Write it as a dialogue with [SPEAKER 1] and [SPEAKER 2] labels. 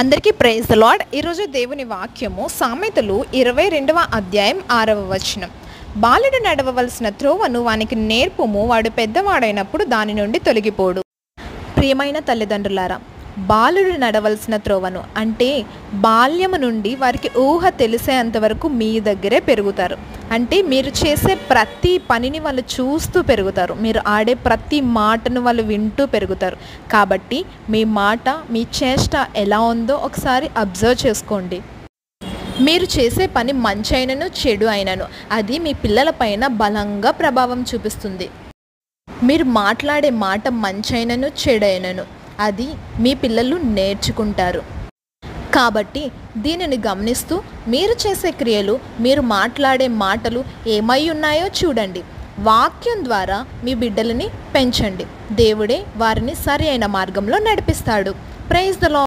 [SPEAKER 1] అందరికీ praise the lord. ఈరోజు దేవుని వాక్యము సామెతలు 22వ అధ్యాయం 6వ వచనం. బాలుడు నడవవలసిన త్రోవను వానికి నేర్పుము, వాడు పెద్దవాడైనప్పుడు దాని నుండి తొలగిపోడు. ప్రియమైన తల్లిదండ్రులారా, బాలుడు నడవలసిన త్రోవను అంటే బాల్యము నుండి వారికి ఊహ తెలిసేంతవరకు మీ దగ్గరే పెరుగుతారు. అంటే మీరు చేసే ప్రతి పనిని వాళ్ళు చూస్తూ పెరుగుతారు, మీరు ఆడే ప్రతి మాటను వాళ్ళు వింటూ పెరుగుతారు. కాబట్టి మీ మాట, మీ చేష్ట ఎలా ఉందో ఒకసారి అబ్జర్వ్ చేసుకోండి. మీరు చేసే పని మంచి అయినను చెడు అయినను అది మీ పిల్లలపైన బలంగా ప్రభావం చూపిస్తుంది. మీరు మాట్లాడే మాట మంచైనను చెడైనను అది మీ పిల్లలు నేర్చుకుంటారు. కాబట్టి దీనిని గమనిస్తూ మీరు చేసే క్రియలు, మీరు మాట్లాడే మాటలు ఏమై ఉన్నాయో చూడండి. వాక్యం ద్వారా మీ బిడ్డలని పెంచండి. దేవుడే వారిని సరి అయిన మార్గంలో నడిపిస్తాడు. Praise the lord.